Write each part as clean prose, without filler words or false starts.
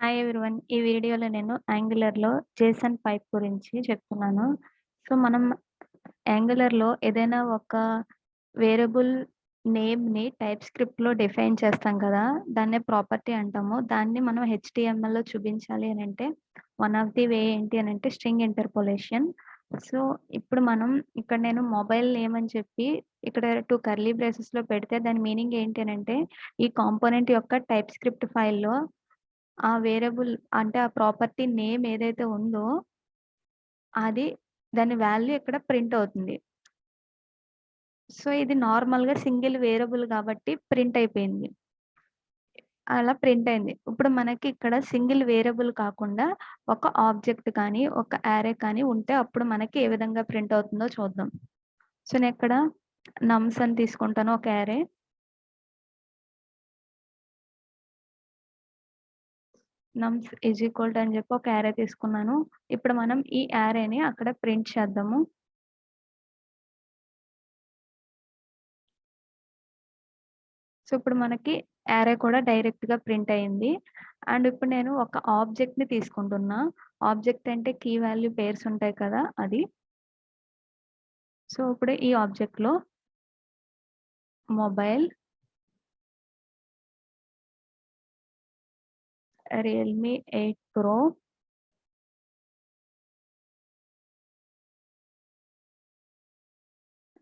Hi everyone. ఈ వీడియోలో నేను యాంగులర్‌లో జేసన్ పైప్ గురించి చెప్తున్నాను. మనం యాంగులర్‌లో ఏదైనా ఒక వేరియబుల్ నేమ్‌ని టైప్ స్క్రిప్ట్‌లో డిఫైన్ చేస్తాం కదా! దాన్నే ప్రాపర్టీ అంటాము. దాన్ని మనం హెచ్‌టీఎంఎల్‌లో చూపించాలి అనంటే వన్ ఆఫ్ ది వే ఏంటి అనంటే స్ట్రింగ్ ఇంటర్పోలేషన్. సో, ఇప్పుడు మనం ఇక్కడ నేను మొబైల్ నేమ్ అని చెప్పి ఇక్కడ 2 కర్లీ బ్రేసెస్‌లో పెడితే దాని మీనింగ్ ఏంటి అనంటే ఈ కాంపోనెంట్ యొక్క టైప్ స్క్రిప్ట్ ఫైల్‌లో ఆ వేరియబుల్ అంటే ఆ ప్రాపర్టీ నేమ్ ఏదైతే ఉందో అది దాని వాల్యూ ఇక్కడ ప్రింట్ అవుతుంది. సో, ఇది నార్మల్‌గా సింగిల్ వేరియబుల్ కాబట్టి ప్రింట్ అయిపోయింది. అలా ప్రింట్ అయింది. ఇప్పుడు మనకి ఇక్కడ సింగిల్ వేరియబుల్ కాకుండా ఒక ఆబ్జెక్ట్ కానీ, ఒక యారే కానీ ఉంటే అప్పుడు మనకి ఏ విధంగా ప్రింట్ అవుతుందో చూద్దాం. సో, నేనిక్కడ నమ్స్ అని తీసుకుంటాను ఒక యారే. నమ్స్ ఈజ్ ఈక్వల్ టు అని చెప్పి ఒక యారే తీసుకున్నాను. ఇప్పుడు మనం ఈ యారేని అక్కడ ప్రింట్ చేద్దాము. సో, ఇప్పుడు మనకి యారే కూడా డైరెక్ట్‌గా ప్రింట్ అయింది. అండ్ ఇప్పుడు నేను ఒక ఆబ్జెక్ట్‌ని తీసుకుంటున్నా. ఆబ్జెక్ట్ అంటే కీ వాల్యూ పేర్స్ ఉంటాయి కదా! అది. సో, ఇప్పుడు ఈ ఆబ్జెక్ట్‌లో mobile, Realme 8 pro,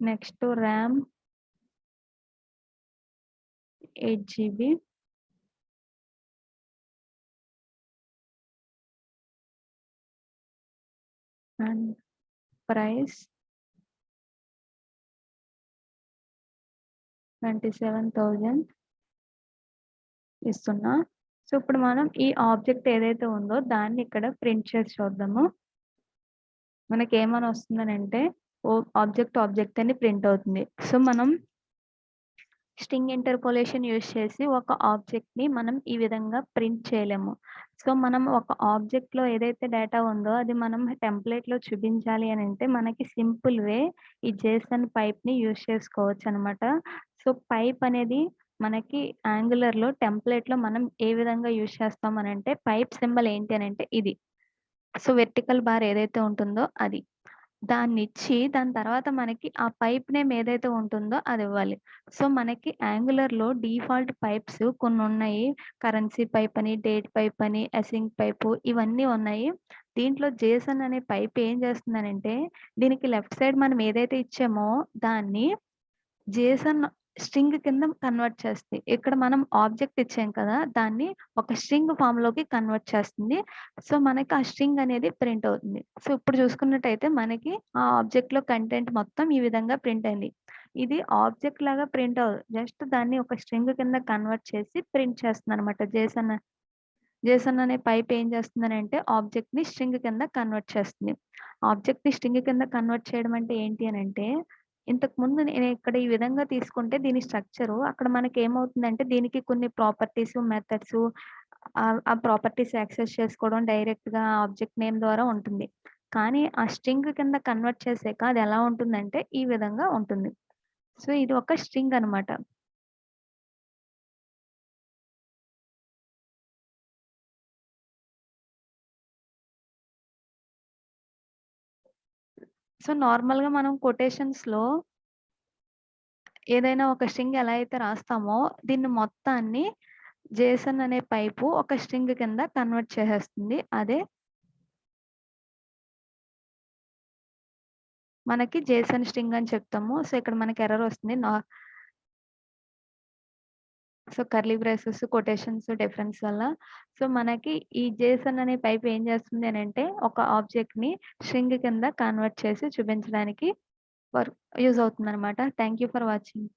next RAM 8 GB, and price 27,000 ఇస్తున్నా. సో, ఇప్పుడు మనం ఈ ఆబ్జెక్ట్ ఏదైతే ఉందో దాన్ని ఇక్కడ ప్రింట్ చేసి చూద్దాము. మనకేమని వస్తుందనంటే ఆబ్జెక్ట్ అని ప్రింట్ అవుతుంది. సో, మనం స్ట్రింగ్ ఇంటర్పోలేషన్ యూజ్ చేసి ఒక ఆబ్జెక్ట్‌ని మనం ఈ విధంగా ప్రింట్ చేయలేము. సో, మనం ఒక ఆబ్జెక్ట్‌లో ఏదైతే డేటా ఉందో అది మనం టెంప్లేట్‌లో చూపించాలి అనంటే మనకి సింపుల్ వే ఈ జేసన్ పైప్‌ని యూజ్ చేసుకోవచ్చనమాట. సో, పైప్ అనేది మనకి యాంగులర్‌లో టెంప్లేట్‌లో మనం ఏ విధంగా యూజ్ చేస్తామనంటే పైప్ సింబల్ ఏంటి అనంటే ఇది. సో, వెర్టికల్ బార్ ఏదైతే ఉంటుందో అది. దాన్నిచ్చి దాని తర్వాత మనకి ఆ పైప్ నేమ్ ఏదైతే ఉంటుందో అదివ్వాలి. సో, మనకి యాంగులర్‌లో డిఫాల్ట్ పైప్స్ కొన్నున్నాయి. కరెన్సీ పైప్ అని, డేట్ పైప్ అని, అసింక్ పైపు ఇవన్నీ ఉన్నాయి. దీంట్లో జేసన్ అనే పైప్ ఏం చేస్తుందనంటే, దీనికి లెఫ్ట్ సైడ్ మనం ఏదైతే ఇచ్చామో దాన్ని జేసన్ స్ట్రింగ్ కింద కన్వర్ట్ చేస్తుంది. ఇక్కడ మనం ఆబ్జెక్ట్ ఇచ్చాం కదా! దాన్ని ఒక స్ట్రింగ్ ఫార్మ్‌లోకి కన్వర్ట్ చేస్తుంది. సో, మనకి ఆ స్ట్రింగ్ అనేది ప్రింట్ అవుతుంది. సో, ఇప్పుడు చూసుకున్నట్టయితే మనకి ఆ ఆబ్జెక్ట్‌లో కంటెంట్ మొత్తం ఈ విధంగా ప్రింట్ అయింది. ఇది ఆబ్జెక్ట్ లాగా ప్రింట్ అవ్వదు. జస్ట్ దాన్ని ఒక స్ట్రింగ్ కింద కన్వర్ట్ చేసి ప్రింట్ చేస్తుందనమాట. జేసన్ అనే పైప్ ఏం చేస్తుందనంటే ఆబ్జెక్ట్‌ని స్ట్రింగ్ కింద కన్వర్ట్ చేస్తుంది. ఆబ్జెక్ట్‌ని స్ట్రింగ్ కింద కన్వర్ట్ చేయడం అంటే ఏంటి అనంటే, ఇంతకుముందు నేనిక్కడ ఈ విధంగా తీసుకుంటే దీని స్ట్రక్చరు అక్కడ మనకేమవుతుందంటే దీనికి కొన్ని ప్రాపర్టీస్, మెథడ్స్ ఆ ప్రాపర్టీస్ యాక్సెస్ చేసుకోవడం డైరెక్ట్‌గా ఆబ్జెక్ట్ నేమ్ ద్వారా ఉంటుంది. కానీ ఆ స్ట్రింగ్ కింద కన్వర్ట్ చేసాక అది ఎలా ఉంటుందంటే ఈ విధంగా ఉంటుంది. సో, ఇది ఒక స్ట్రింగ్ అనమాట. సో, నార్మల్‌గా మనం కొటేషన్స్‌లో ఏదైనా ఒక స్ట్రింగ్ ఎలా అయితే రాస్తామో, దీన్ని మొత్తాన్ని జేసన్ అనే పైపు ఒక స్ట్రింగ్ కింద కన్వర్ట్ చేసేస్తుంది. అదే మనకి జేసన్ స్ట్రింగ్ అని చెప్తాము. సో, ఇక్కడ మనకి ఎర్రర్ వస్తుంది. So, curly braces, quotations difference వల్ల. సో, మనకి ఈ జేసన్ అనే పైప్ ఏం చేస్తుంది అనంటే, ఒక ఆబ్జెక్ట్‌ని స్ట్రింగ్ కింద కన్వర్ట్ చేసి చూపించడానికి యూజ్ అవుతుందనమాట. Thank you for watching.